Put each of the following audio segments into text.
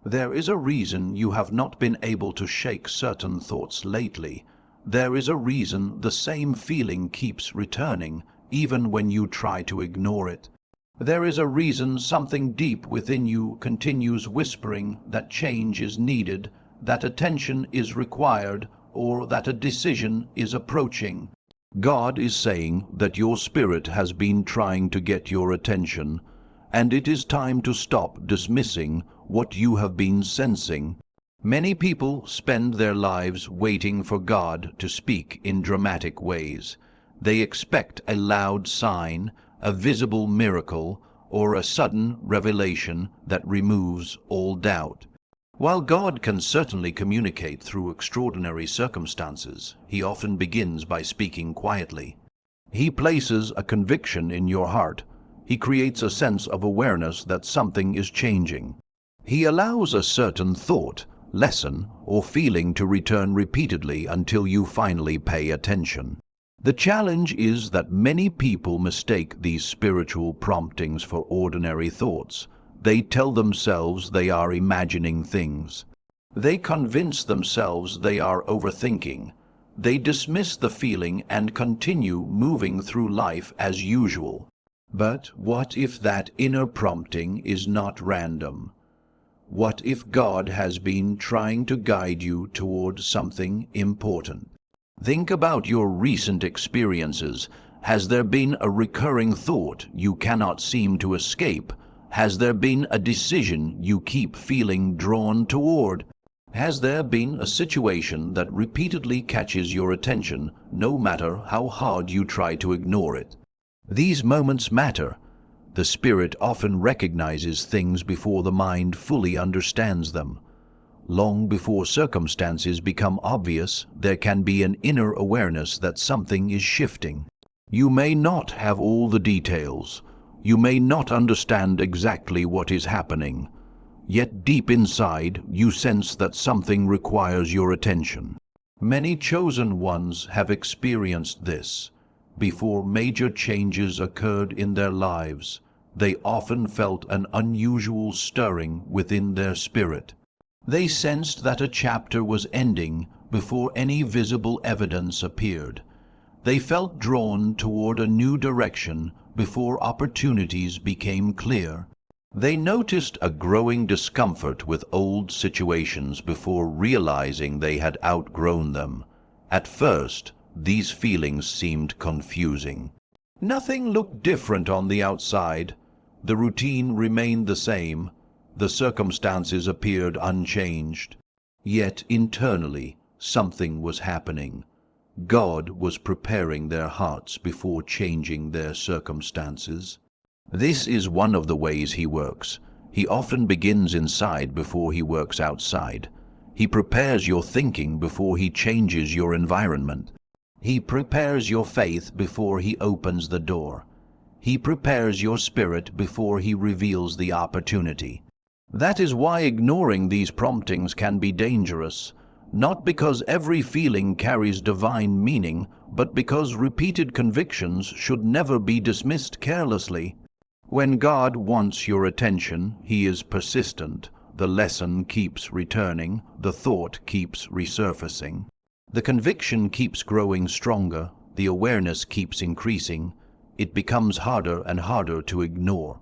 There is a reason you have not been able to shake certain thoughts lately. There is a reason the same feeling keeps returning, even when you try to ignore it. There is a reason something deep within you continues whispering that change is needed, that attention is required, or that a decision is approaching. God is saying that your spirit has been trying to get your attention, and it is time to stop dismissing what you have been sensing. Many people spend their lives waiting for God to speak in dramatic ways. They expect a loud sign, a visible miracle, or a sudden revelation that removes all doubt. While God can certainly communicate through extraordinary circumstances, he often begins by speaking quietly. He places a conviction in your heart. He creates a sense of awareness that something is changing. He allows a certain thought, lesson, or feeling to return repeatedly until you finally pay attention. The challenge is that many people mistake these spiritual promptings for ordinary thoughts. They tell themselves they are imagining things. They convince themselves they are overthinking. They dismiss the feeling and continue moving through life as usual. But what if that inner prompting is not random? What if God has been trying to guide you toward something important? Think about your recent experiences. Has there been a recurring thought you cannot seem to escape? Has there been a decision you keep feeling drawn toward? Has there been a situation that repeatedly catches your attention, no matter how hard you try to ignore it? These moments matter. The spirit often recognizes things before the mind fully understands them. Long before circumstances become obvious, there can be an inner awareness that something is shifting. You may not have all the details. You may not understand exactly what is happening. Yet deep inside, you sense that something requires your attention. Many chosen ones have experienced this. Before major changes occurred in their lives, they often felt an unusual stirring within their spirit. They sensed that a chapter was ending before any visible evidence appeared. They felt drawn toward a new direction before opportunities became clear. They noticed a growing discomfort with old situations before realizing they had outgrown them. At first, these feelings seemed confusing. Nothing looked different on the outside. The routine remained the same. The circumstances appeared unchanged. Yet internally, something was happening. God was preparing their hearts before changing their circumstances. This is one of the ways he works. He often begins inside before he works outside. He prepares your thinking before he changes your environment. He prepares your faith before he opens the door. He prepares your spirit before he reveals the opportunity. That is why ignoring these promptings can be dangerous, not because every feeling carries divine meaning, but because repeated convictions should never be dismissed carelessly. When God wants your attention, he is persistent. The lesson keeps returning, the thought keeps resurfacing. The conviction keeps growing stronger, the awareness keeps increasing. It becomes harder and harder to ignore.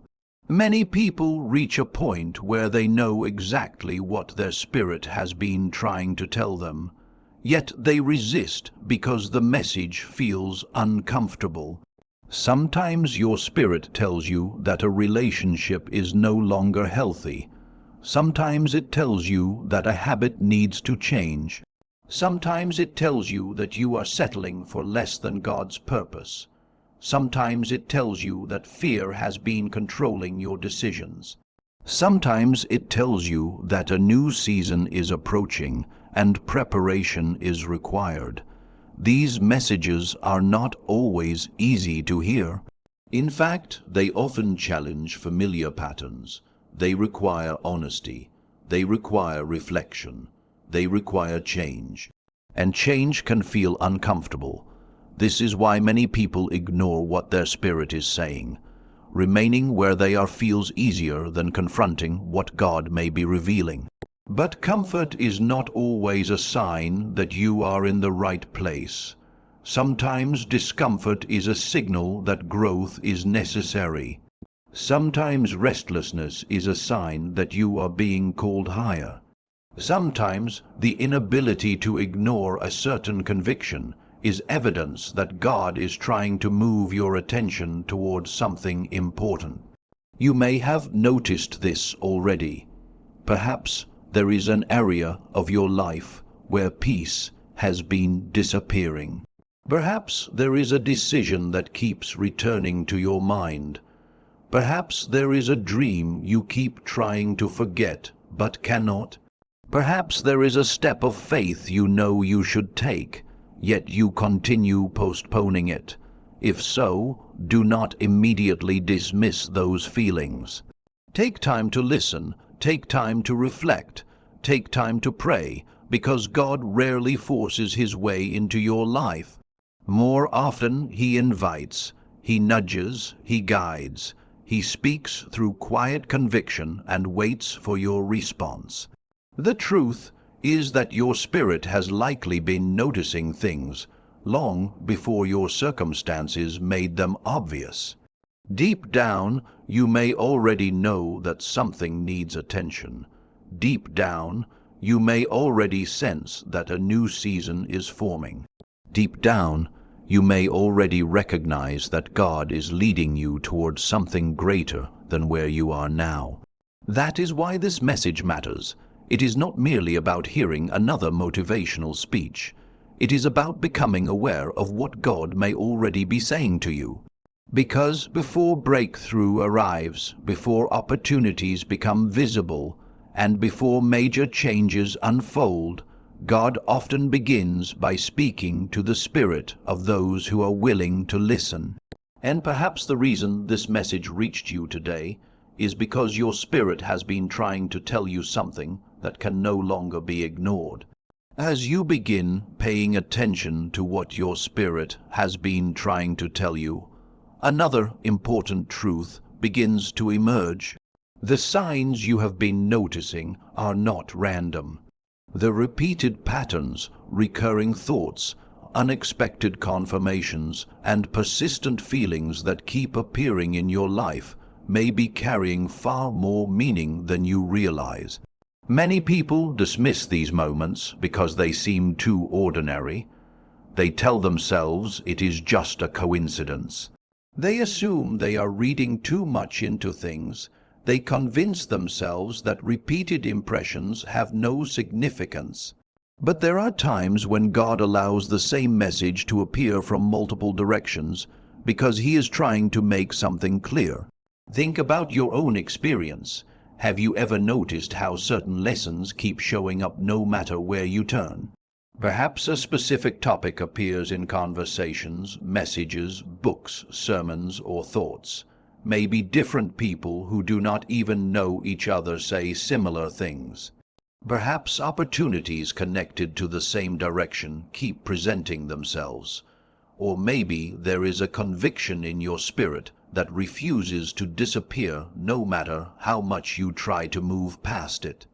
Many people reach a point where they know exactly what their spirit has been trying to tell them, yet they resist because the message feels uncomfortable. Sometimes your spirit tells you that a relationship is no longer healthy. Sometimes it tells you that a habit needs to change. Sometimes it tells you that you are settling for less than God's purpose. Sometimes it tells you that fear has been controlling your decisions. Sometimes it tells you that a new season is approaching and preparation is required. These messages are not always easy to hear. In fact, they often challenge familiar patterns. They require honesty. They require reflection. They require change. And change can feel uncomfortable. This is why many people ignore what their spirit is saying. remaining where they are feels easier than confronting what God may be revealing. But comfort is not always a sign that you are in the right place. Sometimes discomfort is a signal that growth is necessary. Sometimes restlessness is a sign that you are being called higher. Sometimes the inability to ignore a certain conviction is evidence that God is trying to move your attention towards something important. You may have noticed this already. Perhaps there is an area of your life where peace has been disappearing. Perhaps there is a decision that keeps returning to your mind. Perhaps there is a dream you keep trying to forget but cannot. Perhaps there is a step of faith you know you should take, yet you continue postponing it. If so, do not immediately dismiss those feelings. Take time to listen, take time to reflect, take time to pray, because God rarely forces His way into your life. More often He invites, He nudges, He guides. He speaks through quiet conviction and waits for your response. The truth is that your spirit has likely been noticing things long before your circumstances made them obvious. Deep down, you may already know that something needs attention. Deep down, you may already sense that a new season is forming. Deep down, you may already recognize that God is leading you towards something greater than where you are now. That is why this message matters. It is not merely about hearing another motivational speech. It is about becoming aware of what God may already be saying to you. Because before breakthrough arrives, before opportunities become visible, and before major changes unfold, God often begins by speaking to the spirit of those who are willing to listen. And perhaps the reason this message reached you today is because your spirit has been trying to tell you something that can no longer be ignored. As you begin paying attention to what your spirit has been trying to tell you, another important truth begins to emerge. The signs you have been noticing are not random. The repeated patterns, recurring thoughts, unexpected confirmations, and persistent feelings that keep appearing in your life may be carrying far more meaning than you realize. Many people dismiss these moments because they seem too ordinary. They tell themselves it is just a coincidence. They assume they are reading too much into things. They convince themselves that repeated impressions have no significance. But there are times when God allows the same message to appear from multiple directions because He is trying to make something clear. Think about your own experience. Have you ever noticed how certain lessons keep showing up no matter where you turn? Perhaps a specific topic appears in conversations, messages, books, sermons, or thoughts. Maybe different people who do not even know each other say similar things. Perhaps opportunities connected to the same direction keep presenting themselves. Or maybe there is a conviction in your spirit that refuses to disappear no matter how much you try to move past it.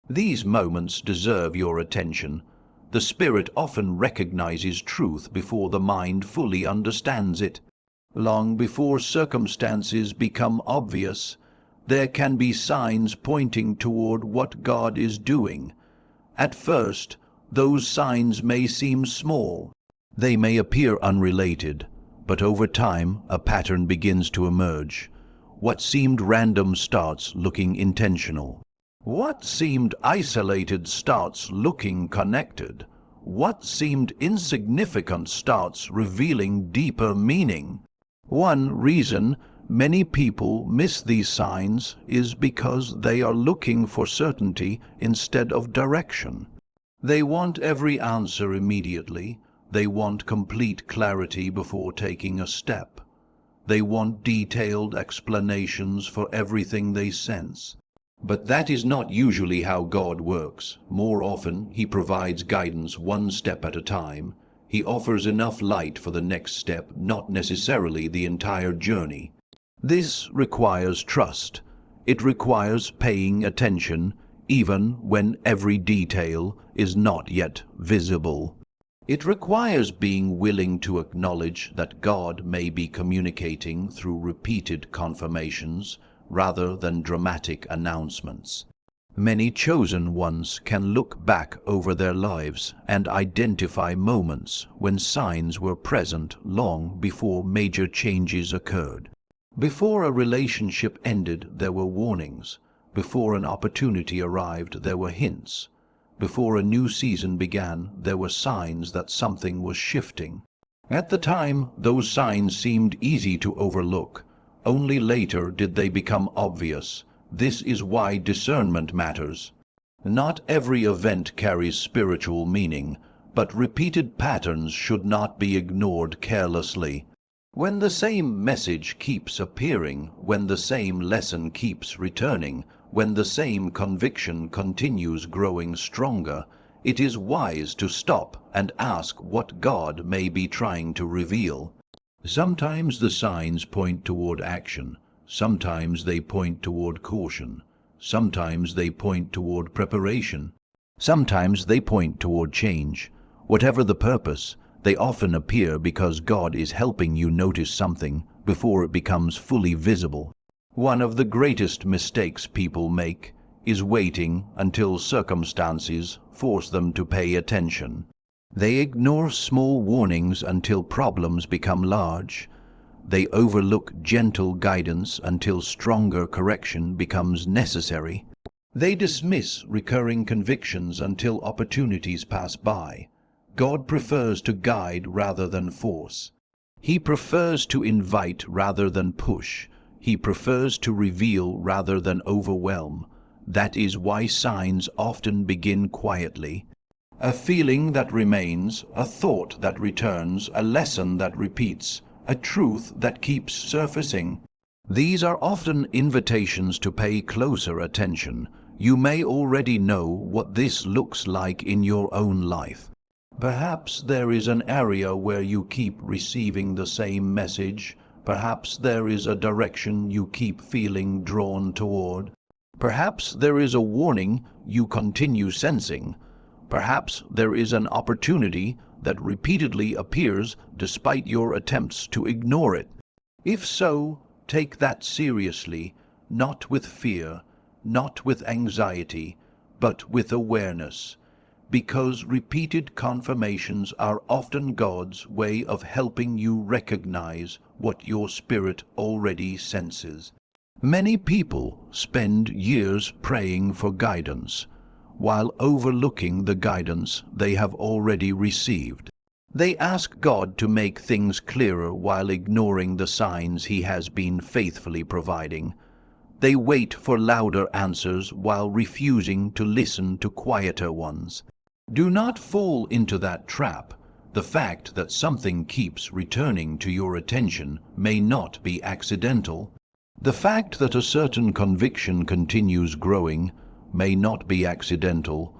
These moments deserve your attention. The spirit often recognizes truth before the mind fully understands it. Long before circumstances become obvious, there can be signs pointing toward what God is doing. At first, those signs may seem small. They may appear unrelated, but over time a pattern begins to emerge. What seemed random starts looking intentional. What seemed isolated starts looking connected. What seemed insignificant starts revealing deeper meaning. One reason many people miss these signs is because they are looking for certainty instead of direction. They want every answer immediately. They want complete clarity before taking a step. They want detailed explanations for everything they sense. But that is not usually how God works. More often, He provides guidance one step at a time. He offers enough light for the next step, not necessarily the entire journey. This requires trust. It requires paying attention even when every detail is not yet visible. It requires being willing to acknowledge that God may be communicating through repeated confirmations rather than dramatic announcements. Many chosen ones can look back over their lives and identify moments when signs were present long before major changes occurred. Before a relationship ended, there were warnings. Before an opportunity arrived, there were hints. Before a new season began, there were signs that something was shifting. At the time, those signs seemed easy to overlook. Only later did they become obvious. This is why discernment matters. Not every event carries spiritual meaning, but repeated patterns should not be ignored carelessly. When the same message keeps appearing, when the same lesson keeps returning, when the same conviction continues growing stronger, it is wise to stop and ask what God may be trying to reveal. Sometimes the signs point toward action. Sometimes they point toward caution. Sometimes they point toward preparation. Sometimes they point toward change. Whatever the purpose, they often appear because God is helping you notice something before it becomes fully visible. One of the greatest mistakes people make is waiting until circumstances force them to pay attention. They ignore small warnings until problems become large. They overlook gentle guidance until stronger correction becomes necessary. They dismiss recurring convictions until opportunities pass by. God prefers to guide rather than force. He prefers to invite rather than push. He prefers to reveal rather than overwhelm. That is why signs often begin quietly. A feeling that remains, a thought that returns, a lesson that repeats, a truth that keeps surfacing. These are often invitations to pay closer attention. You may already know what this looks like in your own life. Perhaps there is an area where you keep receiving the same message. Perhaps there is a direction you keep feeling drawn toward. Perhaps there is a warning you continue sensing. Perhaps there is an opportunity that repeatedly appears despite your attempts to ignore it. If so, take that seriously, not with fear, not with anxiety, but with awareness, because repeated confirmations are often God's way of helping you recognize what your spirit already senses. Many people spend years praying for guidance, while overlooking the guidance they have already received. They ask God to make things clearer while ignoring the signs He has been faithfully providing. They wait for louder answers while refusing to listen to quieter ones. Do not fall into that trap. The fact that something keeps returning to your attention may not be accidental. The fact that a certain conviction continues growing may not be accidental.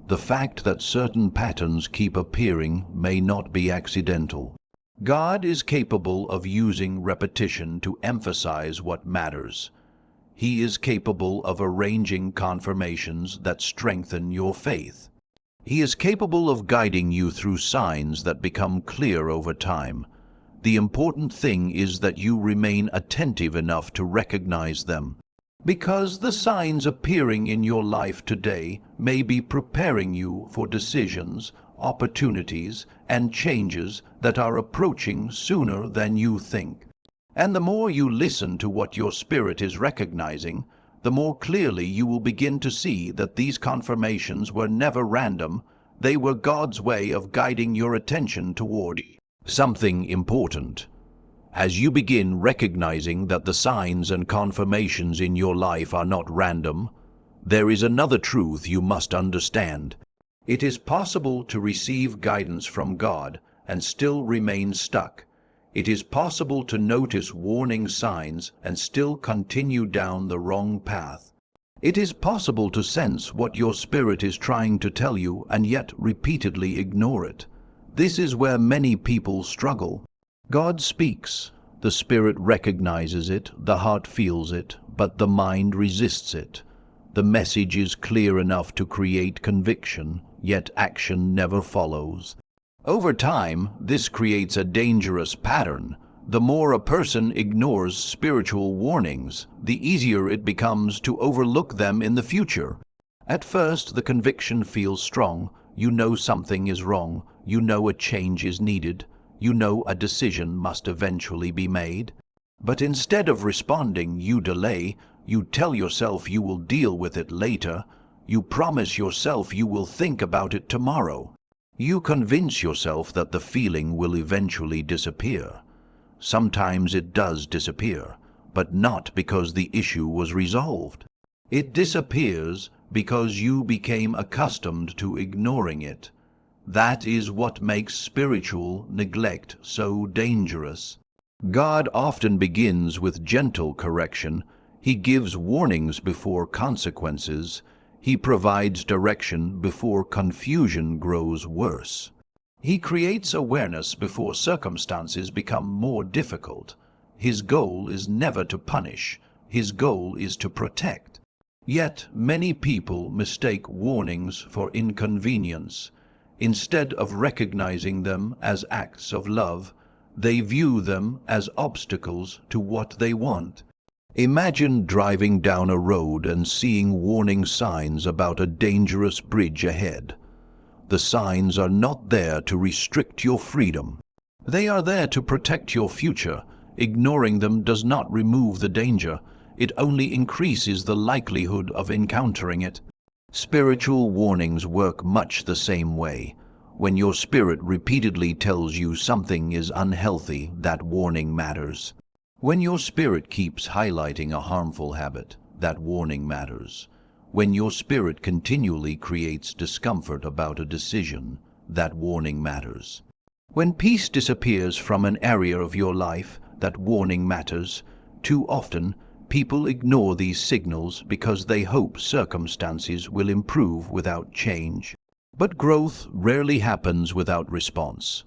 The fact that certain patterns keep appearing may not be accidental. God is capable of using repetition to emphasize what matters. He is capable of arranging confirmations that strengthen your faith. He is capable of guiding you through signs that become clear over time. The important thing is that you remain attentive enough to recognize them, because the signs appearing in your life today may be preparing you for decisions, opportunities, and changes that are approaching sooner than you think. And the more you listen to what your spirit is recognizing, the more clearly you will begin to see that these confirmations were never random. They were God's way of guiding your attention toward something important. As you begin recognizing that the signs and confirmations in your life are not random, there is another truth you must understand. It is possible to receive guidance from God and still remain stuck. It is possible to notice warning signs and still continue down the wrong path. It is possible to sense what your spirit is trying to tell you and yet repeatedly ignore it. This is where many people struggle. God speaks, The spirit recognizes it, the heart feels it, but the mind resists it. The message is clear enough to create conviction, yet action never follows. Over time, this creates a dangerous pattern. The more a person ignores spiritual warnings, the easier it becomes to overlook them in the future. At first, the conviction feels strong. You know something is wrong. You know a change is needed. You know a decision must eventually be made. But instead of responding, you delay. You tell yourself you will deal with it later. You promise yourself you will think about it tomorrow. You convince yourself that the feeling will eventually disappear. Sometimes it does disappear, but not because the issue was resolved. It disappears because you became accustomed to ignoring it. That is what makes spiritual neglect so dangerous. God often begins with gentle correction. He gives warnings before consequences. He provides direction before confusion grows worse. He creates awareness before circumstances become more difficult. His goal is never to punish. His goal is to protect. Yet many people mistake warnings for inconvenience. Instead of recognizing them as acts of love, they view them as obstacles to what they want. Imagine driving down a road and seeing warning signs about a dangerous bridge ahead. The signs are not there to restrict your freedom. They are there to protect your future. Ignoring them does not remove the danger. It only increases the likelihood of encountering it. Spiritual warnings work much the same way. When your spirit repeatedly tells you something is unhealthy, that warning matters. When your spirit keeps highlighting a harmful habit, that warning matters. When your spirit continually creates discomfort about a decision, that warning matters. When peace disappears from an area of your life, that warning matters. Too often, people ignore these signals because they hope circumstances will improve without change. But growth rarely happens without response.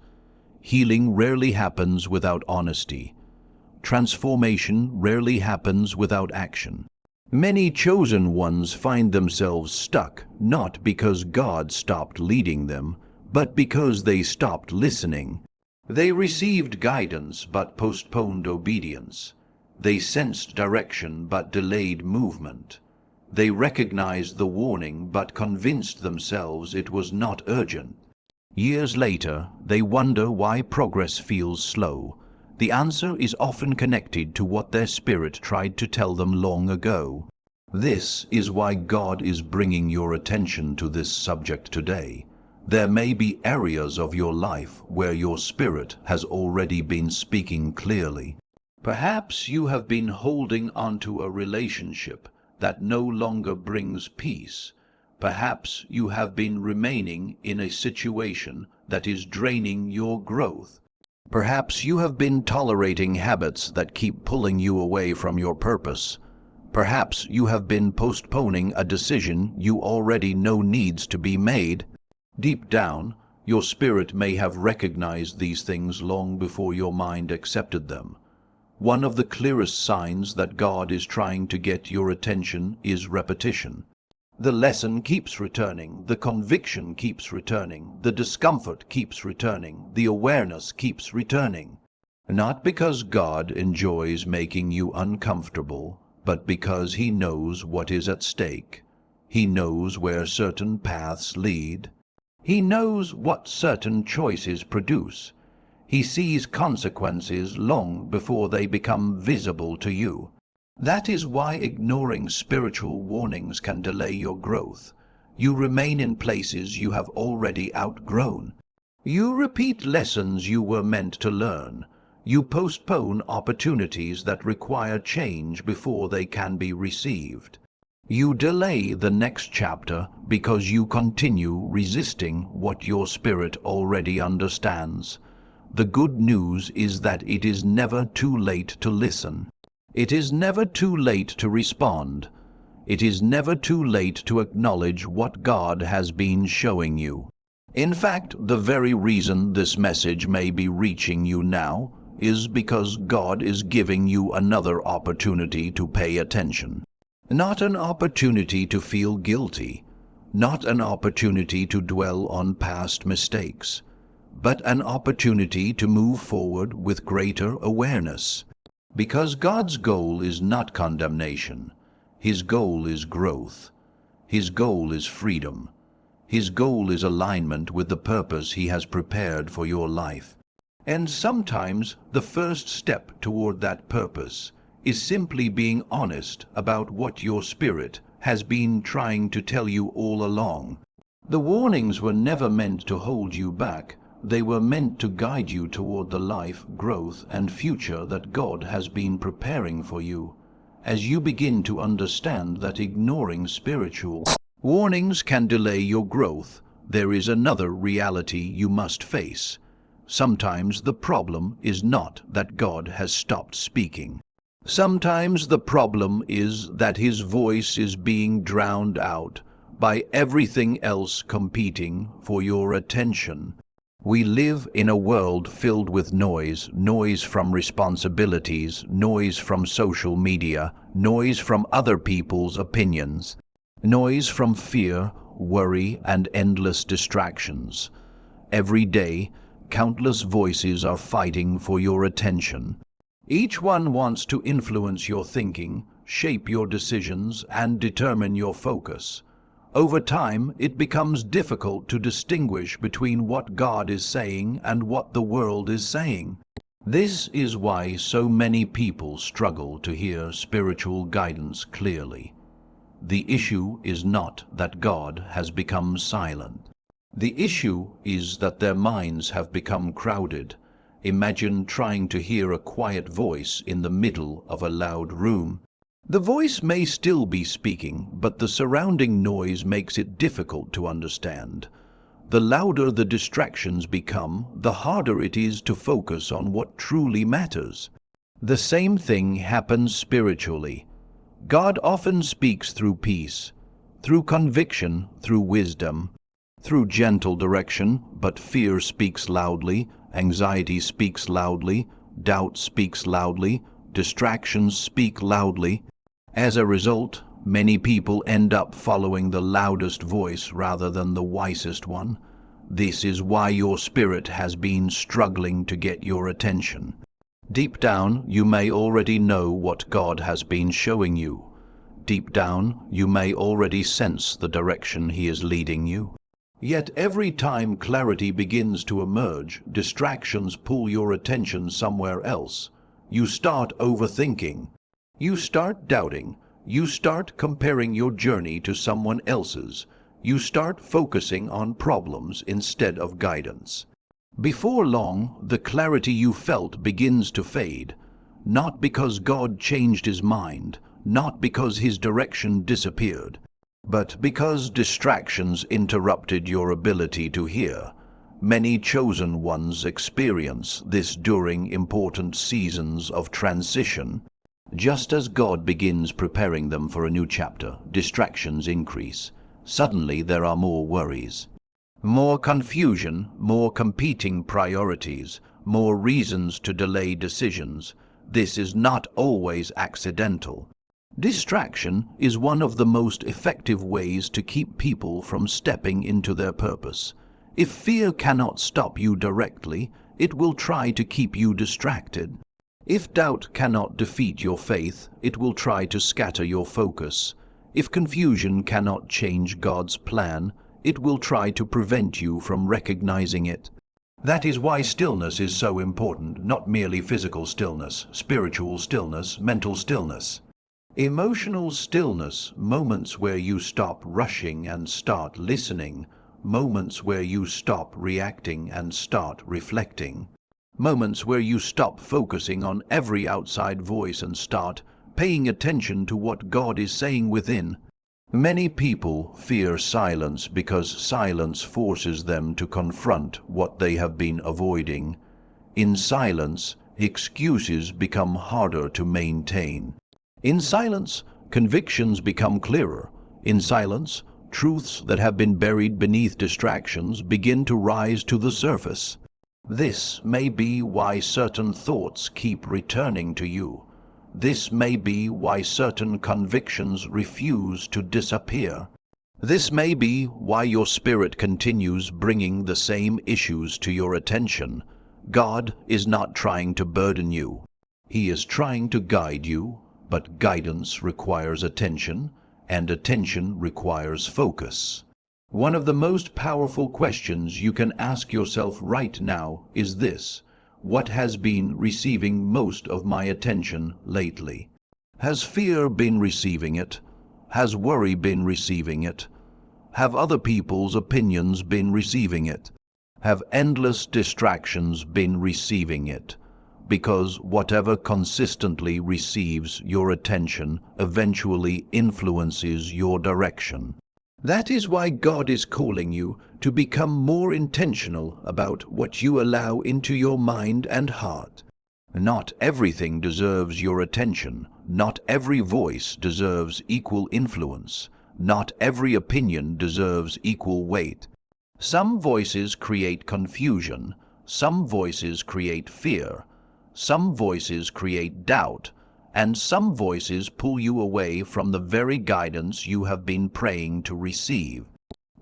Healing rarely happens without honesty. Transformation rarely happens without action. Many chosen ones find themselves stuck, not because God stopped leading them, but because they stopped listening. They received guidance but postponed obedience. They sensed direction but delayed movement. They recognized the warning but convinced themselves it was not urgent. Years later, they wonder why progress feels slow. The answer is often connected to what their spirit tried to tell them long ago. This is why God is bringing your attention to this subject today. There may be areas of your life where your spirit has already been speaking clearly. Perhaps you have been holding onto a relationship that no longer brings peace. Perhaps you have been remaining in a situation that is draining your growth. Perhaps you have been tolerating habits that keep pulling you away from your purpose. Perhaps you have been postponing a decision you already know needs to be made. Deep down, your spirit may have recognized these things long before your mind accepted them. One of the clearest signs that God is trying to get your attention is repetition. The lesson keeps returning, the conviction keeps returning, the discomfort keeps returning, the awareness keeps returning. Not because God enjoys making you uncomfortable, but because He knows what is at stake. He knows where certain paths lead. He knows what certain choices produce. He sees consequences long before they become visible to you. That is why ignoring spiritual warnings can delay your growth. You remain in places you have already outgrown. You repeat lessons you were meant to learn. You postpone opportunities that require change before they can be received. You delay the next chapter because you continue resisting what your spirit already understands. The good news is that it is never too late to listen. It is never too late to respond. It is never too late to acknowledge what God has been showing you. In fact, the very reason this message may be reaching you now is because God is giving you another opportunity to pay attention. Not an opportunity to feel guilty, not an opportunity to dwell on past mistakes, but an opportunity to move forward with greater awareness. Because God's goal is not condemnation. His goal is growth. His goal is freedom. His goal is alignment with the purpose He has prepared for your life. And sometimes the first step toward that purpose is simply being honest about what your spirit has been trying to tell you all along. The warnings were never meant to hold you back. They were meant to guide you toward the life, growth, and future that God has been preparing for you. As you begin to understand that ignoring spiritual warnings can delay your growth, there is another reality you must face. Sometimes the problem is not that God has stopped speaking. Sometimes the problem is that His voice is being drowned out by everything else competing for your attention. We live in a world filled with noise from responsibilities, noise from social media, noise from other people's opinions, noise from fear, worry, and endless distractions. Every day, countless voices are fighting for your attention. Each one wants to influence your thinking, shape your decisions, and determine your focus. Over time, it becomes difficult to distinguish between what God is saying and what the world is saying. This is why so many people struggle to hear spiritual guidance clearly. The issue is not that God has become silent. The issue is that their minds have become crowded. Imagine trying to hear a quiet voice in the middle of a loud room. The voice may still be speaking, but the surrounding noise makes it difficult to understand. The louder the distractions become, the harder it is to focus on what truly matters. The same thing happens spiritually. God often speaks through peace, through conviction, through wisdom, through gentle direction, but fear speaks loudly, anxiety speaks loudly, doubt speaks loudly, distractions speak loudly. As a result, many people end up following the loudest voice rather than the wisest one. This is why your spirit has been struggling to get your attention. Deep down, you may already know what God has been showing you. Deep down, you may already sense the direction He is leading you. Yet every time clarity begins to emerge, distractions pull your attention somewhere else. You start overthinking. You start doubting. You start comparing your journey to someone else's. You start focusing on problems instead of guidance. Before long, the clarity you felt begins to fade, not because God changed His mind, not because His direction disappeared, but because distractions interrupted your ability to hear. Many chosen ones experience this during important seasons of transition. Just as God begins preparing them for a new chapter, distractions increase. Suddenly there are more worries, more confusion, more competing priorities, more reasons to delay decisions. This is not always accidental. Distraction is one of the most effective ways to keep people from stepping into their purpose. If fear cannot stop you directly, it will try to keep you distracted. If doubt cannot defeat your faith, it will try to scatter your focus. If confusion cannot change God's plan, it will try to prevent you from recognizing it. That is why stillness is so important, not merely physical stillness, spiritual stillness, mental stillness. Emotional stillness, moments where you stop rushing and start listening, moments where you stop reacting and start reflecting. Moments where you stop focusing on every outside voice and start paying attention to what God is saying within. Many people fear silence because silence forces them to confront what they have been avoiding. In silence, excuses become harder to maintain. In silence, convictions become clearer. In silence, truths that have been buried beneath distractions begin to rise to the surface. This may be why certain thoughts keep returning to you. This may be why certain convictions refuse to disappear. This may be why your spirit continues bringing the same issues to your attention. God is not trying to burden you. He is trying to guide you, but guidance requires attention, and attention requires focus. One of the most powerful questions you can ask yourself right now is this: what has been receiving most of my attention lately? Has fear been receiving it? Has worry been receiving it? Have other people's opinions been receiving it? Have endless distractions been receiving it? Because whatever consistently receives your attention eventually influences your direction. That is why God is calling you to become more intentional about what you allow into your mind and heart. Not everything deserves your attention. Not every voice deserves equal influence. Not every opinion deserves equal weight. Some voices create confusion. Some voices create fear. Some voices create doubt. And some voices pull you away from the very guidance you have been praying to receive.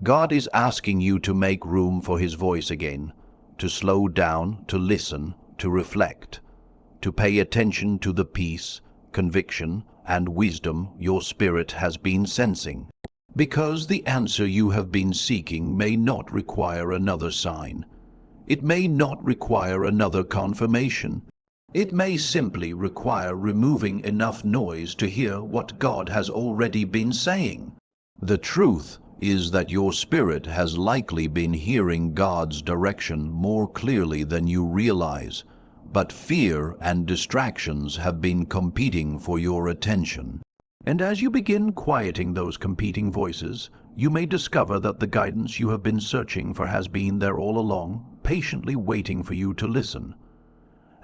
God is asking you to make room for His voice again, to slow down, to listen, to reflect, to pay attention to the peace, conviction, and wisdom your spirit has been sensing. Because the answer you have been seeking may not require another sign. It may not require another confirmation. It may simply require removing enough noise to hear what God has already been saying. The truth is that your spirit has likely been hearing God's direction more clearly than you realize, but fear and distractions have been competing for your attention. And as you begin quieting those competing voices, you may discover that the guidance you have been searching for has been there all along, patiently waiting for you to listen.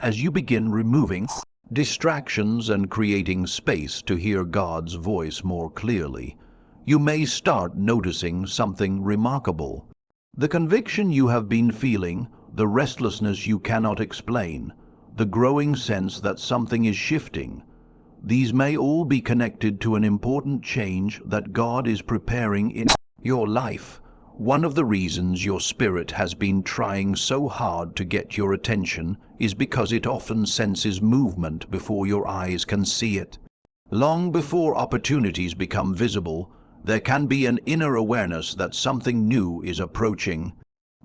As you begin removing distractions and creating space to hear God's voice more clearly, you may start noticing something remarkable. The conviction you have been feeling, the restlessness you cannot explain, the growing sense that something is shifting, these may all be connected to an important change that God is preparing in your life. One of the reasons your spirit has been trying so hard to get your attention is because it often senses movement before your eyes can see it. Long before opportunities become visible, there can be an inner awareness that something new is approaching.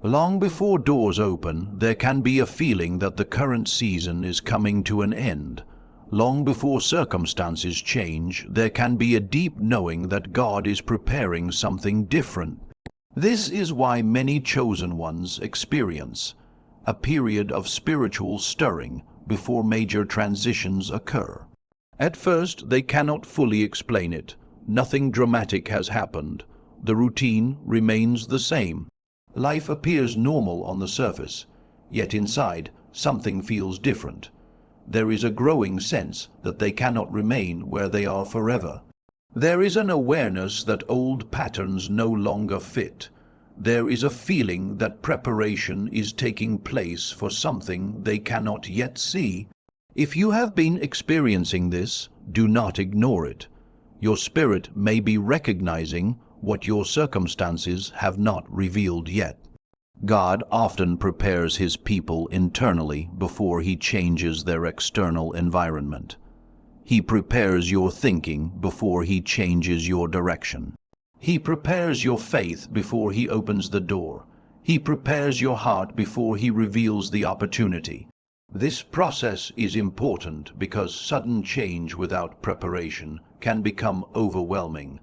Long before doors open, there can be a feeling that the current season is coming to an end. Long before circumstances change, there can be a deep knowing that God is preparing something different. This is why many chosen ones experience a period of spiritual stirring before major transitions occur. At first, they cannot fully explain it. Nothing dramatic has happened. The routine remains the same. Life appears normal on the surface, yet inside, something feels different. There is a growing sense that they cannot remain where they are forever. There is an awareness that old patterns no longer fit. There is a feeling that preparation is taking place for something they cannot yet see. If you have been experiencing this, do not ignore it. Your spirit may be recognizing what your circumstances have not revealed yet. God often prepares His people internally before He changes their external environment. He prepares your thinking before He changes your direction. He prepares your faith before He opens the door. He prepares your heart before He reveals the opportunity. This process is important because sudden change without preparation can become overwhelming.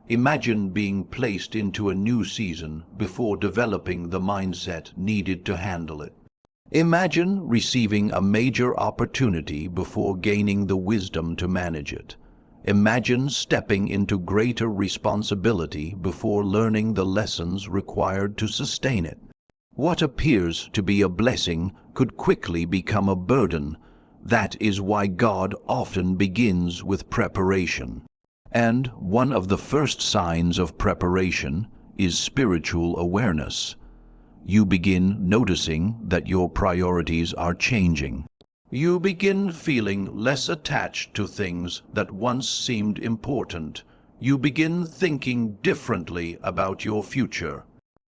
Imagine being placed into a new season before developing the mindset needed to handle it. Imagine receiving a major opportunity before gaining the wisdom to manage it. Imagine stepping into greater responsibility before learning the lessons required to sustain it. What appears to be a blessing could quickly become a burden. That is why God often begins with preparation. And one of the first signs of preparation is spiritual awareness. You begin noticing that your priorities are changing. You begin feeling less attached to things that once seemed important. You begin thinking differently about your future.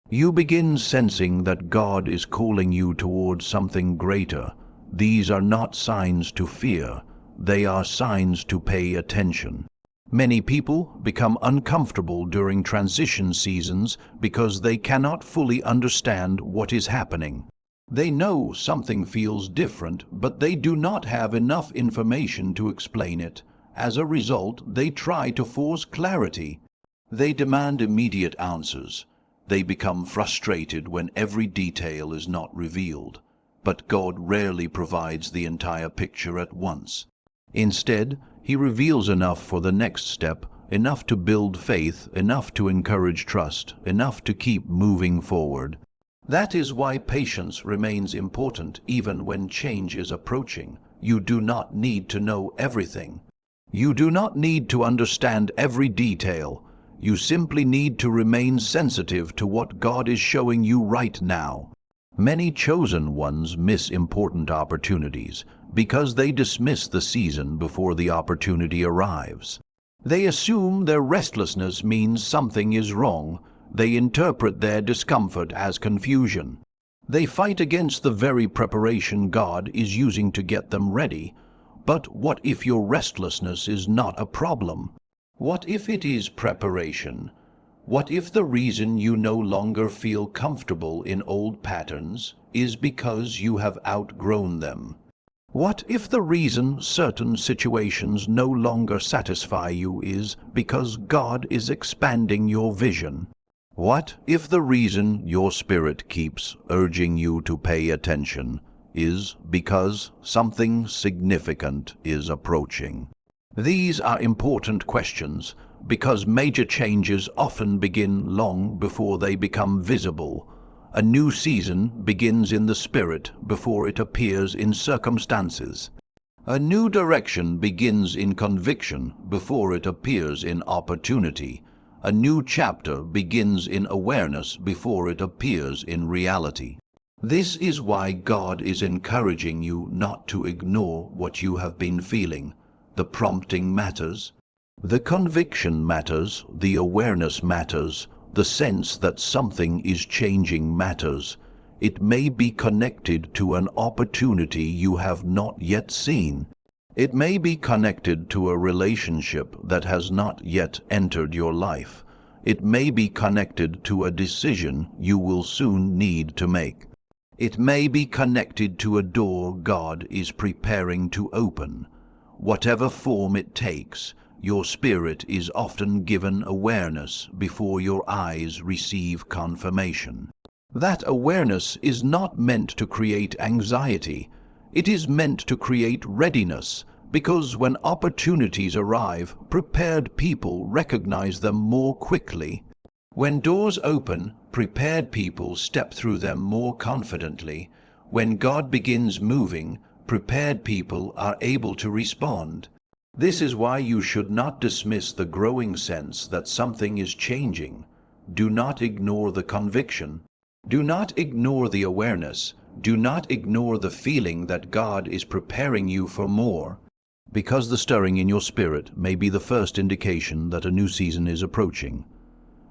You begin sensing that God is calling you towards something greater. These are not signs to fear. They are signs to pay attention. Many people become uncomfortable during transition seasons because they cannot fully understand what is happening. They know something feels different, but they do not have enough information to explain it. As a result, they try to force clarity. They demand immediate answers. They become frustrated when every detail is not revealed. But God rarely provides the entire picture at once. Instead, He reveals enough for the next step, enough to build faith, enough to encourage trust, enough to keep moving forward. That is why patience remains important even when change is approaching. You do not need to know everything. You do not need to understand every detail. You simply need to remain sensitive to what God is showing you right now. Many chosen ones miss important opportunities because they dismiss the season before the opportunity arrives. They assume their restlessness means something is wrong. They interpret their discomfort as confusion. They fight against the very preparation God is using to get them ready. But what if your restlessness is not a problem? What if it is preparation? What if the reason you no longer feel comfortable in old patterns is because you have outgrown them? What if the reason certain situations no longer satisfy you is because God is expanding your vision? What if the reason your spirit keeps urging you to pay attention is because something significant is approaching? These are important questions because major changes often begin long before they become visible. A new season begins in the spirit before it appears in circumstances. A new direction begins in conviction before it appears in opportunity. A new chapter begins in awareness before it appears in reality. This is why God is encouraging you not to ignore what you have been feeling. The prompting matters. The conviction matters. The awareness matters. The sense that something is changing matters. It may be connected to an opportunity you have not yet seen. It may be connected to a relationship that has not yet entered your life. It may be connected to a decision you will soon need to make. It may be connected to a door God is preparing to open. Whatever form it takes, your spirit is often given awareness before your eyes receive confirmation. That awareness is not meant to create anxiety. It is meant to create readiness, because when opportunities arrive, prepared people recognize them more quickly. When doors open, prepared people step through them more confidently. When God begins moving, prepared people are able to respond. This is why you should not dismiss the growing sense that something is changing. Do not ignore the conviction. Do not ignore the awareness. Do not ignore the feeling that God is preparing you for more. Because the stirring in your spirit may be the first indication that a new season is approaching.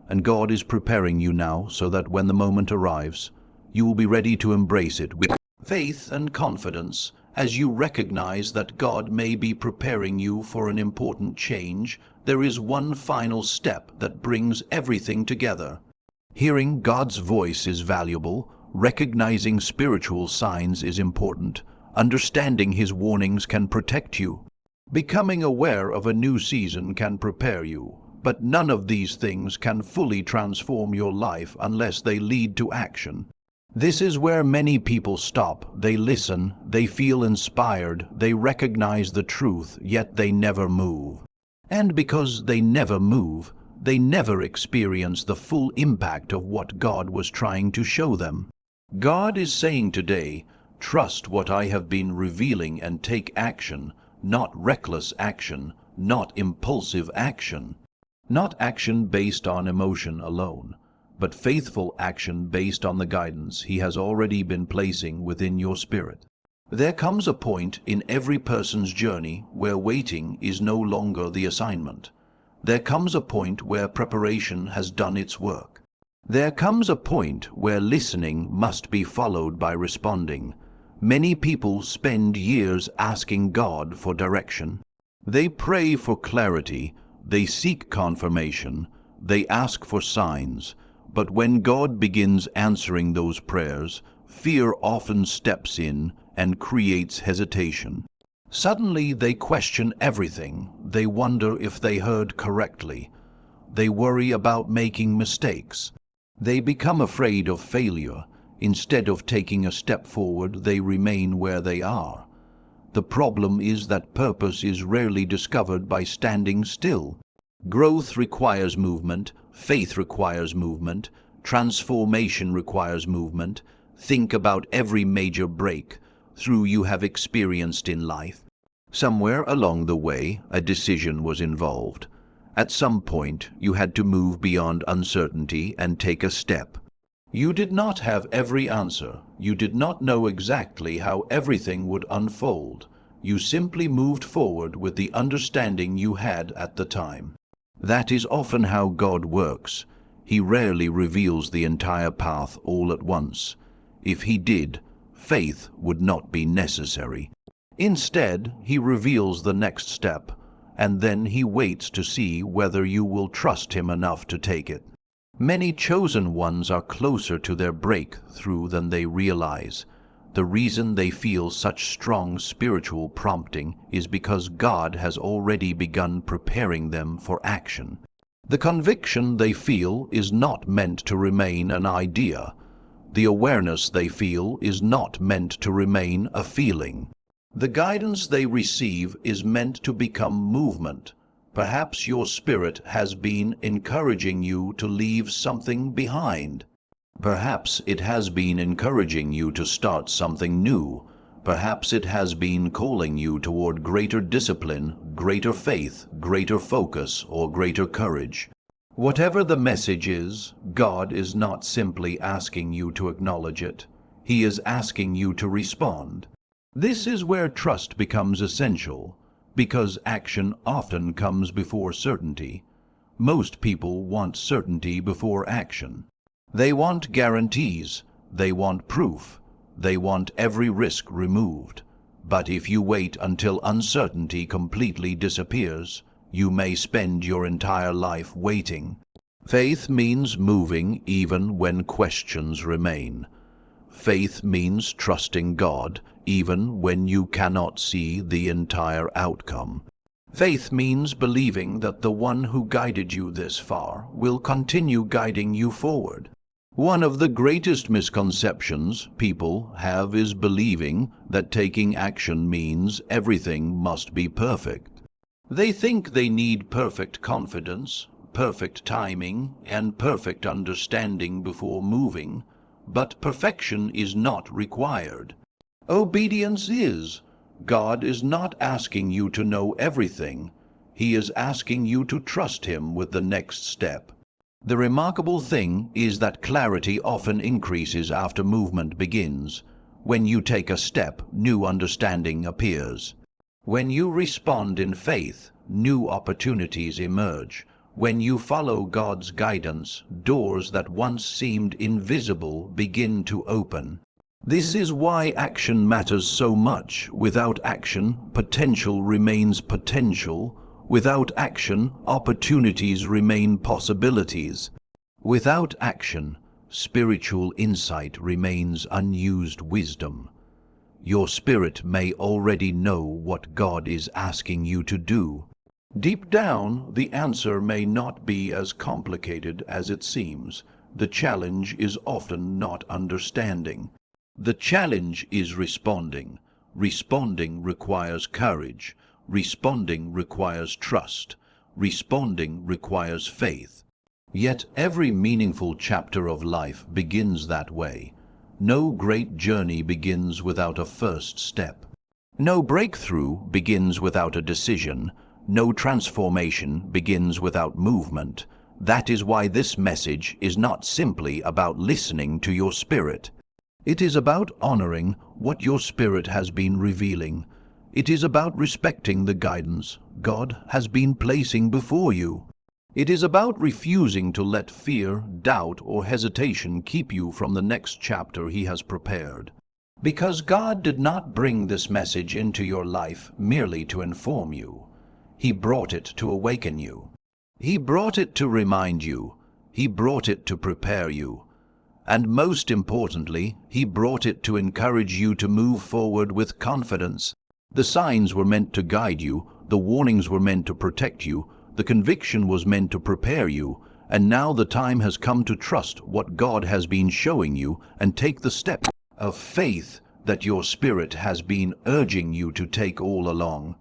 And God is preparing you now so that when the moment arrives, you will be ready to embrace it with faith and confidence. As you recognize that God may be preparing you for an important change, there is one final step that brings everything together. Hearing God's voice is valuable. Recognizing spiritual signs is important. Understanding His warnings can protect you. Becoming aware of a new season can prepare you. But none of these things can fully transform your life unless they lead to action. This is where many people stop. They listen, they feel inspired, they recognize the truth, yet they never move. And because they never move, they never experience the full impact of what God was trying to show them. God is saying today, trust what I have been revealing and take action, not reckless action, not impulsive action, not action based on emotion alone, but faithful action based on the guidance He has already been placing within your spirit. There comes a point in every person's journey where waiting is no longer the assignment. There comes a point where preparation has done its work. There comes a point where listening must be followed by responding. Many people spend years asking God for direction. They pray for clarity, they seek confirmation, they ask for signs. But when God begins answering those prayers, fear often steps in and creates hesitation. Suddenly they question everything. They wonder if they heard correctly. They worry about making mistakes. They become afraid of failure. Instead of taking a step forward, they remain where they are. The problem is that purpose is rarely discovered by standing still. Growth requires movement, faith requires movement, transformation requires movement. Think about every major breakthrough you have experienced in life. Somewhere along the way, a decision was involved. At some point, you had to move beyond uncertainty and take a step. You did not have every answer. You did not know exactly how everything would unfold. You simply moved forward with the understanding you had at the time. That is often how God works. He rarely reveals the entire path all at once. If He did, faith would not be necessary. Instead, He reveals the next step, and then He waits to see whether you will trust Him enough to take it. Many chosen ones are closer to their breakthrough than they realize. The reason they feel such strong spiritual prompting is because God has already begun preparing them for action. The conviction they feel is not meant to remain an idea. The awareness they feel is not meant to remain a feeling. The guidance they receive is meant to become movement. Perhaps your spirit has been encouraging you to leave something behind. Perhaps it has been encouraging you to start something new. Perhaps it has been calling you toward greater discipline, greater faith, greater focus, or greater courage. Whatever the message is, God is not simply asking you to acknowledge it. He is asking you to respond. This is where trust becomes essential, because action often comes before certainty. Most people want certainty before action. They want guarantees, they want proof, they want every risk removed. But if you wait until uncertainty completely disappears, you may spend your entire life waiting. Faith means moving even when questions remain. Faith means trusting God even when you cannot see the entire outcome. Faith means believing that the one who guided you this far will continue guiding you forward. One of the greatest misconceptions people have is believing that taking action means everything must be perfect. They think they need perfect confidence, perfect timing, and perfect understanding before moving, but perfection is not required. Obedience is. God is not asking you to know everything. He is asking you to trust Him with the next step. The remarkable thing is that clarity often increases after movement begins. When you take a step, new understanding appears. When you respond in faith, new opportunities emerge. When you follow God's guidance, doors that once seemed invisible begin to open. This is why action matters so much. Without action, potential remains potential. Without action, opportunities remain possibilities. Without action, spiritual insight remains unused wisdom. Your spirit may already know what God is asking you to do. Deep down, the answer may not be as complicated as it seems. The challenge is often not understanding. The challenge is responding. Responding requires courage. Responding requires trust. Responding requires faith. Yet every meaningful chapter of life begins that way. No great journey begins without a first step. No breakthrough begins without a decision. No transformation begins without movement. That is why this message is not simply about listening to your spirit. It is about honoring what your spirit has been revealing. It is about respecting the guidance God has been placing before you. It is about refusing to let fear, doubt, or hesitation keep you from the next chapter He has prepared. Because God did not bring this message into your life merely to inform you. He brought it to awaken you. He brought it to remind you. He brought it to prepare you. And most importantly, He brought it to encourage you to move forward with confidence. The signs were meant to guide you, the warnings were meant to protect you, the conviction was meant to prepare you, and now the time has come to trust what God has been showing you and take the step of faith that your spirit has been urging you to take all along.